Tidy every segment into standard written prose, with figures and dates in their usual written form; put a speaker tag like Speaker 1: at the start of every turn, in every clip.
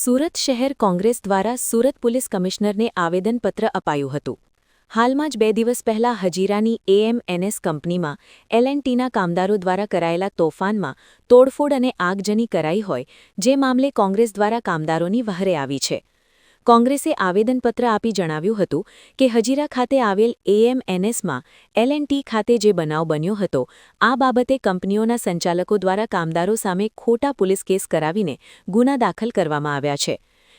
Speaker 1: સુરત શહેર કોંગ્રેસ દ્વારા સુરત પોલીસ કમિશનરને આવેદનપત્ર અપાયું હતું। હાલમાં જ 2 દિવસ પહેલા હજીરાની એએમએનએસ કંપનીમાં એલ&ટીના કામદારો દ્વારા કરાયેલા તોફાનમાં તોડફોડ અને આગજની કરાઈ હોય, જે મામલે કોંગ્રેસ દ્વારા કામદારોની વહરે આવી છે। કોંગ્રેસે આવેદનપત્ર આપી જણાવ્યું હતું કે હજીરા ખાતે આવેલ એએમએનએસમાં એલ&ટી ખાતે જે બનાવ બન્યો હતો, આ બાબતે કંપનીઓના સંચાલકો દ્વારા કામદારો સામે ખોટા પોલીસ કેસ કરાવીને ગુના દાખલ કરવામાં આવ્યા છે,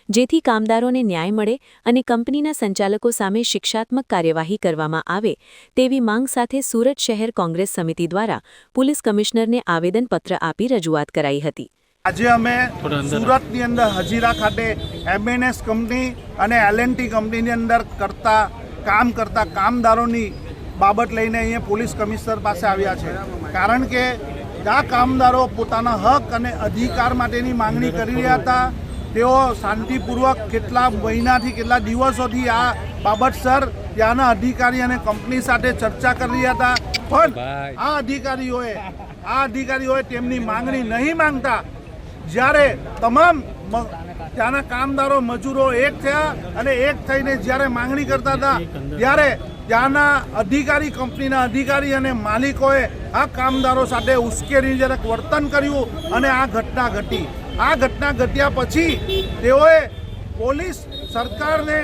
Speaker 1: જેથી કામદારોને ન્યાય મળે અને કંપનીના સંચાલકો સામે શિક્ષાત્મક કાર્યવાહી કરવામાં આવે તેવી માંગ સાથે સુરત શહેર કોંગ્રેસ સમિતિ દ્વારા પોલીસ કમિશનરને આવેદનપત્ર આપી રજૂઆત કરાઈ હતી।
Speaker 2: આજે અમે સુરતની અંદર હજીરા ખાતે એમએનએસ કંપની અને એલ&ટી કંપનીની અંદર કામ કરતા કામદારોની બાબત લઈને અહીંયા પોલીસ કમિશનર પાસે આવ્યા છે। કારણ કે આ કામદારો પોતાના હક અને અધિકાર માટેની માંગણી કરી રહ્યા હતા। તેઓ શાંતિપૂર્વક કેટલા મહિનાથી કેટલા દિવસોથી આ બાબતસર ત્યાંના અધિકારી અને કંપની સાથે ચર્ચા કરી રહ્યા હતા, પણ આ અધિકારીઓએ તેમની માંગણી નહીં માંગતા જ્યારે તમામ ત્યાંના કામદારો મજૂરો એક થયા અને એક થઈને જ્યારે માંગણી કરતા હતા, ત્યારે ત્યાંના અધિકારી કંપનીના અધિકારી અને માલિકોએ આ કામદારો સાથે ઉશ્કેરણીજનક વર્તન કર્યું અને આ ઘટના ઘટી। આ ઘટના ઘટ્યા પછી તેઓએ પોલીસ સરકારને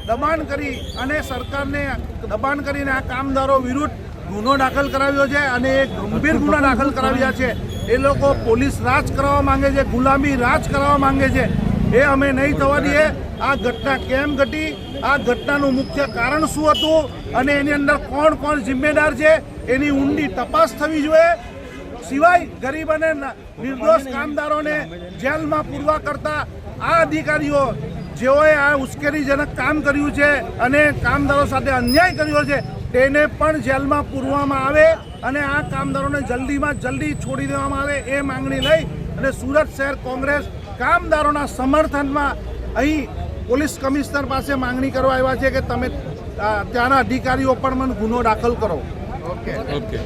Speaker 2: દબાણ કરી અને સરકારને દબાણ કરીને આ કામદારો વિરુદ્ધ ગુનો દાખલ કરાવ્યો છે અને એક ગંભીર ગુના દાખલ કરાવ્યા છે। એ લોકો પોલીસ રાજ કરાવવા માંગે છે, ગુલામી રાજ કરાવવા માંગે છે। એ અમે નહીં થવા દઈએ। આ ઘટના કેમ ઘટી, આ ઘટનાનું મુખ્ય કારણ શું હતું અને એની અંદર કોણ કોણ જિમ્મેદાર છે એની ઊંડી તપાસ થવી જોઈએ। સિવાય ગરીબ અને નિર્દોષ કામદારોને જેલમાં પૂરવા કરતા આ અધિકારીઓ જેઓએ આ ઉશ્કેરણીજનક કામ કર્યું છે અને કામદારો સાથે અન્યાય કર્યો છે, તેને પણ જેલમાં પૂરવામાં આવે અને આ કામદારોને જલ્દીમાં જલ્દી છોડી દેવામાં આવે એ માંગણી લઈ અને સુરત શહેર કોંગ્રેસ કામદારોના સમર્થનમાં અહીં પોલીસ કમિશનર પાસે માંગણી કરવા આવ્યા છે કે તમે ત્યાંના અધિકારીઓ પણ મને ગુનો દાખલ કરો। ઓકે।